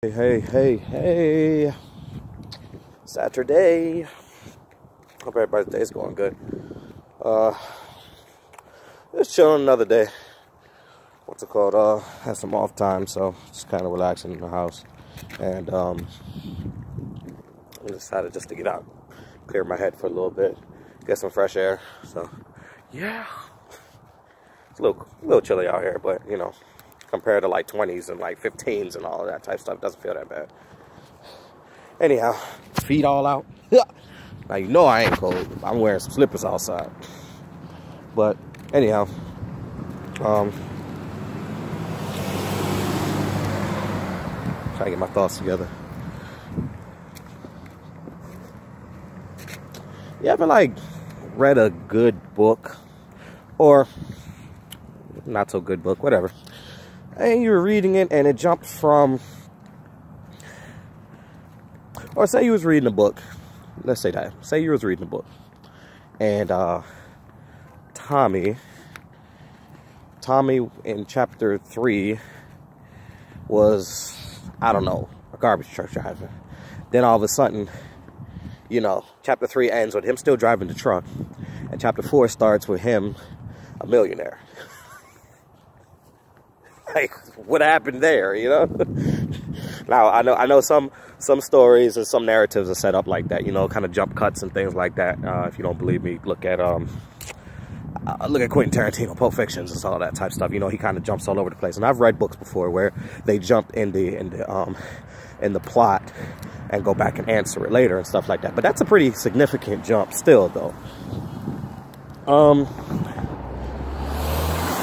Hey, Saturday. Hope everybody's day's going good. Just chilling another day. What's it called? Had some off time, so just kind of relaxing in the house. And I decided just to get out, clear my head for a little bit, get some fresh air. So, yeah. It's a little chilly out here, but, you know, compared to like 20s and like 15s and all of that type stuff, it doesn't feel that bad. Anyhow, feet all out. Now you know I ain't cold. I'm wearing some slippers outside. But anyhow, trying to get my thoughts together. You ever like read a good book or not so good book, whatever, and you were reading it and it jumped from, or say you was reading a book, let's say that, say you was reading a book, and Tommy in chapter 3 was, I don't know, a garbage truck driver. Then all of a sudden, you know, chapter 3 ends with him still driving the truck, and chapter 4 starts with him a millionaire. Like, what happened there, you know? Now, I know some stories and some narratives are set up like that, you know, kind of jump cuts and things like that. If you don't believe me, look at Quentin Tarantino, Pulp Fictions, and all that type of stuff. You know, he kind of jumps all over the place. And I've read books before where they jump in the plot and go back and answer it later and stuff like that. But that's a pretty significant jump still, though.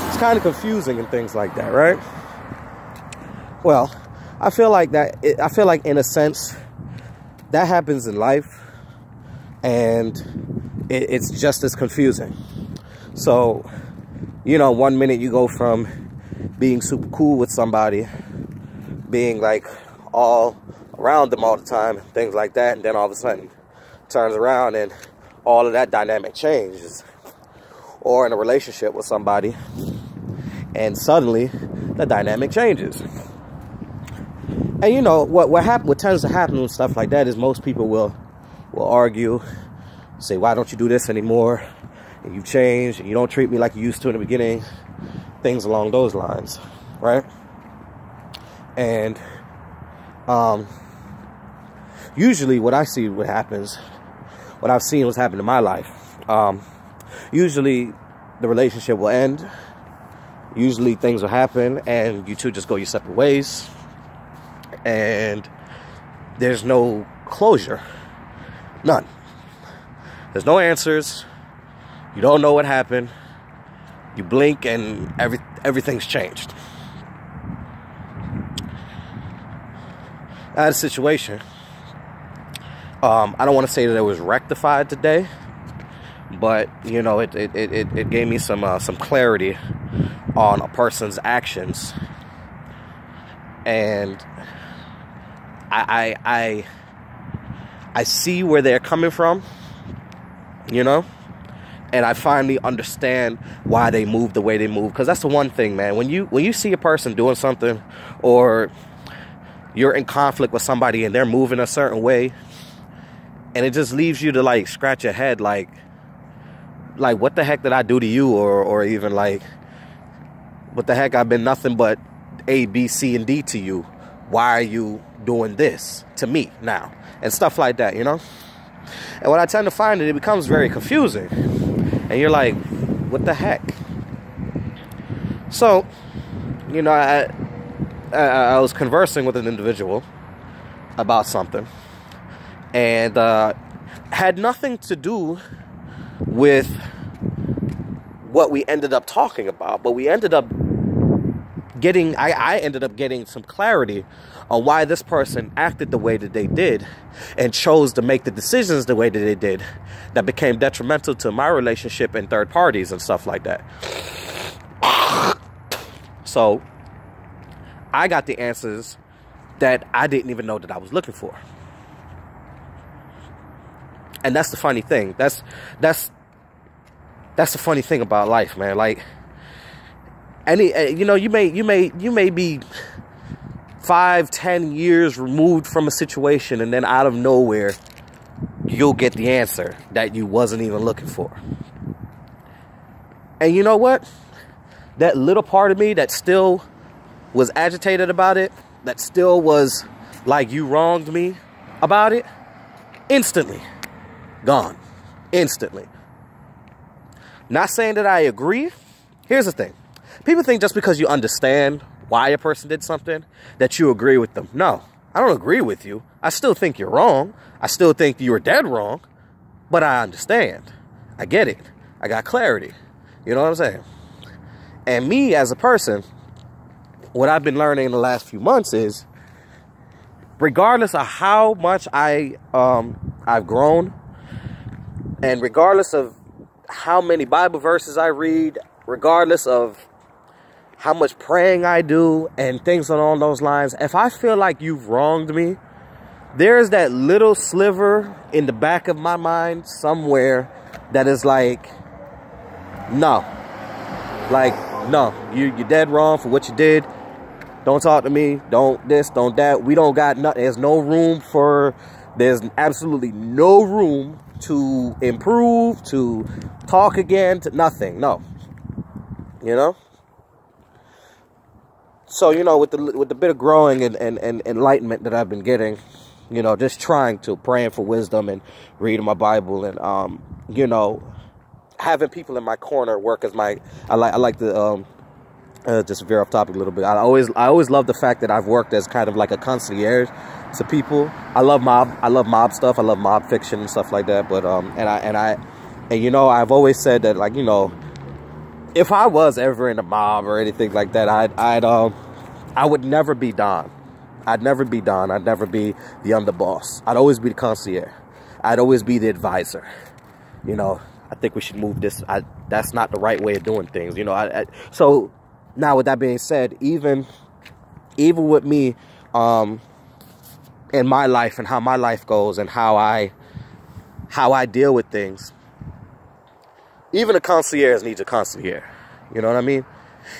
It's kind of confusing and things like that, right? Well, I feel like in a sense that happens in life, and it's just as confusing. So, you know, one minute you go from being super cool with somebody, being like all around them all the time, things like that, and then all of a sudden turns around and all of that dynamic changes. Or in a relationship with somebody, and suddenly the dynamic changes. And you know what tends to happen with stuff like that is most people will argue, say, why don't you do this anymore? And you've changed, and you don't treat me like you used to in the beginning. Things along those lines, right? And usually what I've seen what's happened in my life, usually the relationship will end. Usually things will happen and you two just go your separate ways. And there's no closure. None. There's no answers. You don't know what happened. You blink and everything's changed. I had a situation. I don't want to say that it was rectified today, but you know, it gave me some clarity on a person's actions, and I see where they're coming from, you know, and I finally understand why they move the way they move. Because that's the one thing, man, when you see a person doing something, or you're in conflict with somebody and they're moving a certain way, and it just leaves you to like scratch your head, like what the heck did I do to you? Or even like, what the heck, I've been nothing but A, B, C, and D to you. Why are you doing this to me now? And stuff like that, you know? And what I tend to find, it becomes very confusing. And you're like, what the heck? So, you know, I was conversing with an individual about something. And had nothing to do with what we ended up talking about, but we ended up getting, I ended up getting some clarity on why this person acted the way that they did and chose to make the decisions the way that they did that became detrimental to my relationship and third parties and stuff like that. So I got the answers that I didn't even know that I was looking for. And that's the funny thing. That's the funny thing about life, man. Like, you know, you may be 5, 10 years removed from a situation, and then out of nowhere, you'll get the answer that you wasn't even looking for. And you know what? That little part of me that still was agitated about it, that still was like, you wronged me about it, instantly gone. Instantly. Not saying that I agree. Here's the thing. People think just because you understand why a person did something, that you agree with them. No, I don't agree with you. I still think you're wrong. I still think you were dead wrong. But I understand. I get it. I got clarity. You know what I'm saying? And me as a person, what I've been learning in the last few months is, regardless of how much I've grown, and regardless of how many Bible verses I read, regardless of how much praying I do and things along those lines, if I feel like you've wronged me, there's that little sliver in the back of my mind somewhere that is like, no. Like, no, you're dead wrong for what you did. Don't talk to me. Don't this, don't that. We don't got nothing. There's absolutely no room to improve, to talk again, to nothing. No. You know? So, you know, with the bit of growing and enlightenment that I've been getting, you know, just praying for wisdom and reading my Bible and, you know, having people in my corner work as I like to, just veer off topic a little bit. I always love the fact that I've worked as kind of like a concierge to people. I love mob stuff. I love mob fiction and stuff like that. But, and you know, I've always said that, like, you know, if I was ever in a mob or anything like that, I would never be Don. I'd never be Don. I'd never be the underboss. I'd always be the concierge. I'd always be the advisor. You know, I think we should move this. That's not the right way of doing things. You know, so now with that being said, even with me, in my life and how my life goes and how I deal with things, even a concierge needs a concierge. You know what I mean?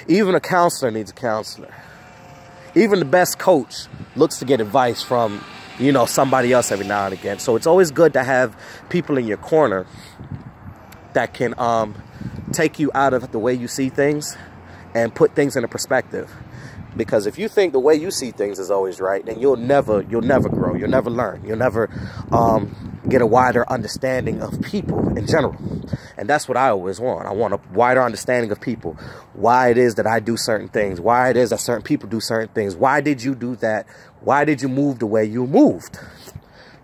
Even a counselor needs a counselor. Even the best coach looks to get advice from, you know, somebody else every now and again. So it's always good to have people in your corner that can take you out of the way you see things and put things into perspective. Because if you think the way you see things is always right, then you'll never grow. You'll never learn. You'll never get a wider understanding of people in general. And that's what I always want. I want a wider understanding of people. Why it is that I do certain things. Why it is that certain people do certain things. Why did you do that? Why did you move the way you moved?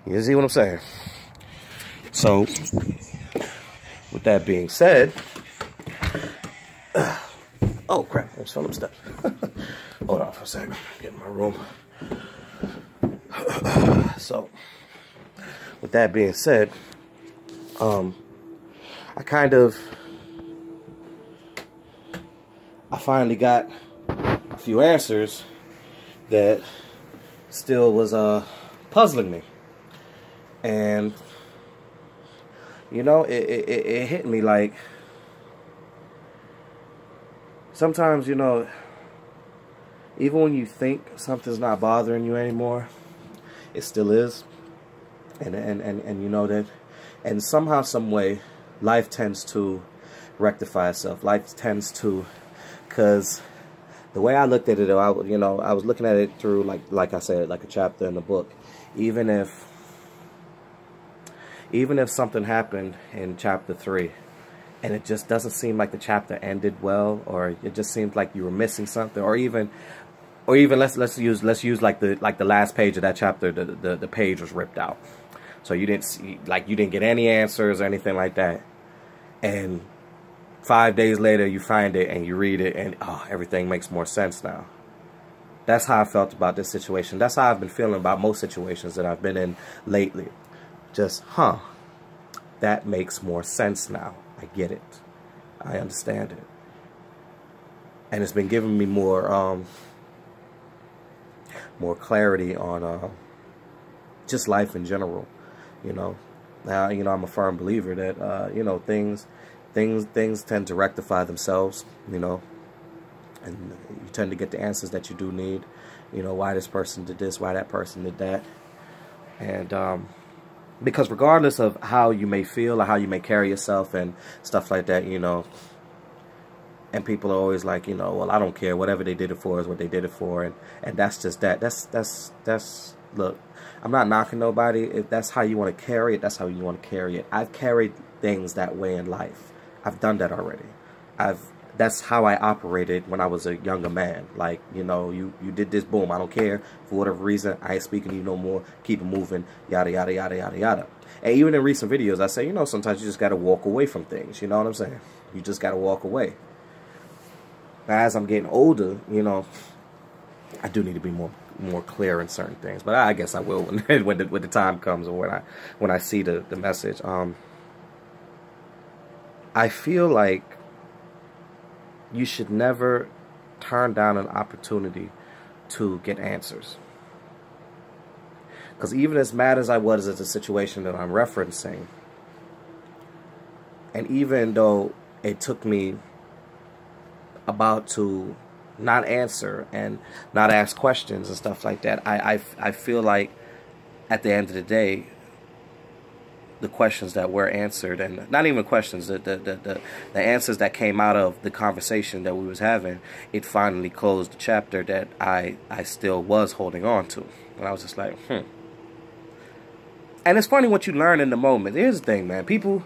You see what I'm saying? So, with that being said, oh crap, I just fell up steps. Hold on for a second, get in my room. So, with that being said, I finally got a few answers that still was puzzling me. And you know, it hit me like, sometimes, you know, even when you think something's not bothering you anymore, it still is. And you know that, and somehow, some way, life tends to rectify itself. Life tends to, because the way I looked at it, I was looking at it through, like I said, like a chapter in the book. Even if something happened in chapter 3 and it just doesn't seem like the chapter ended well, or it just seems like you were missing something, or even let's use like the last page of that chapter, the page was ripped out. So you didn't get any answers or anything like that. And 5 days later you find it and you read it and everything makes more sense now. That's how I felt about this situation. That's how I've been feeling about most situations that I've been in lately. Just, that makes more sense now. I get it. I understand it. And it's been giving me more clarity on just life in general. You know, now, you know, I'm a firm believer that you know, things tend to rectify themselves. You know, And you tend to get the answers that you do need. You know, why this person did this, why that person did that. And because regardless of how you may feel or how you may carry yourself and stuff like that, you know, and people are always like, you know, well, I don't care. Whatever they did it for is what they did it for. And that's just that. That's look, I'm not knocking nobody. If that's how you want to carry it, that's how you want to carry it. I've carried things that way in life. I've done that already. That's how I operated when I was a younger man. Like, you know, you did this, boom, I don't care. For whatever reason, I ain't speaking to you no more. Keep it moving, yada, yada, yada, yada, yada. And even in recent videos, I say, you know, sometimes you just got to walk away from things. You know what I'm saying? You just got to walk away. As I'm getting older, you know, I do need to be more clear in certain things, but I guess I will when the time comes, or when I see the message. I feel like you should never turn down an opportunity to get answers, because even as mad as I was at the situation that I'm referencing, and even though it took me about to not answer and not ask questions and stuff like that, I feel like at the end of the day, the questions that were answered, and not even questions, the answers that came out of the conversation that we was having, it finally closed the chapter that I still was holding on to. And I was just like, And it's funny what you learn in the moment. Here's the thing, man. People,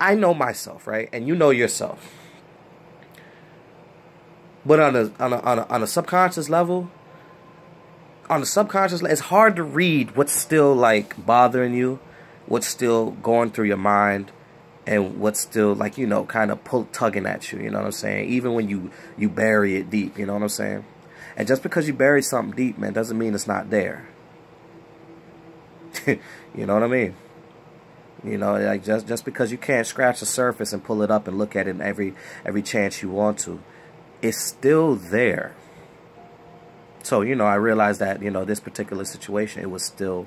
I know myself, right? And you know yourself. But on a subconscious level, it's hard to read what's still like bothering you, what's still going through your mind, and what's still like, you know, kind of tugging at you. You know what I'm saying? Even when you bury it deep. You know what I'm saying? And just because you bury something deep, man, doesn't mean it's not there. You know what I mean? You know, like just because you can't scratch the surface and pull it up and look at it every chance you want to, it's still there. So, you know, I realized that, you know, this particular situation, it was still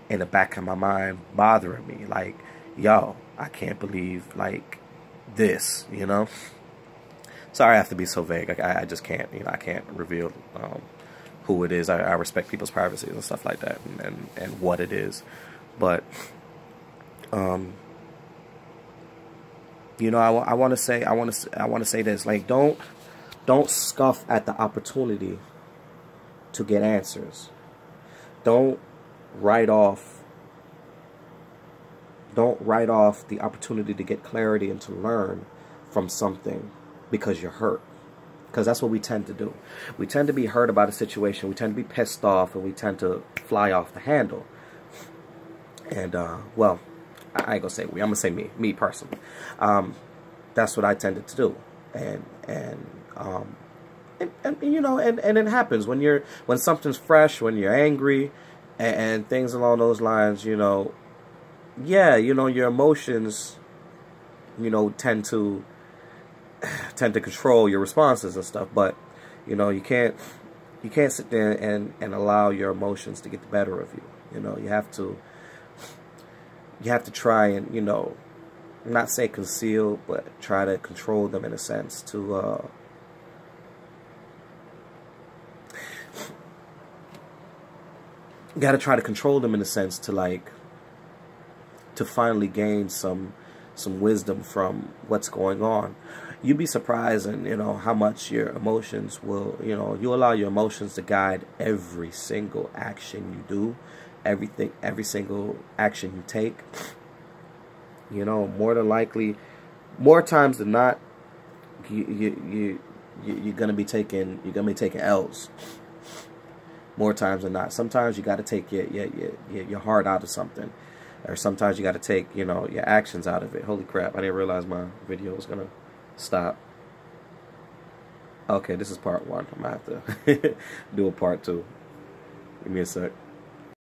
in the back of my mind bothering me. Like, yo, I can't believe, like, this, you know? Sorry I have to be so vague. I just can't, you know, I can't reveal who it is. I respect people's privacy and stuff like that, and what it is. But, you know, I want to say this. Like, don't scoff at the opportunity to get answers. Don't write off the opportunity to get clarity and to learn from something because you're hurt. Because that's what we tend to do. We tend to be hurt about a situation. We tend to be pissed off, and we tend to fly off the handle. And, well, I ain't gonna say we. I'm gonna say me personally. That's what I tended to do. And you know, and it happens when something's fresh, when you're angry, and things along those lines. You know, yeah, you know, your emotions, you know, tend to control your responses and stuff. But you know, you can't sit there and allow your emotions to get the better of you. You know, you have to try and, you know, not say conceal, but try to control them in a sense to. You got to try to control them in a sense to, like, to finally gain some wisdom from what's going on. You'd be surprised, and you know how much your emotions will, you know, you allow your emotions to guide every single action you do, every single action you take. You know, more than likely, more times than not, you're gonna be taking L's. More times than not. Sometimes you got to take your heart out of something, or sometimes you got to take, you know, your actions out of it. Holy crap! I didn't realize my video was gonna stop. Okay, this is part 1. I'm gonna have to do a part 2. Give me a sec.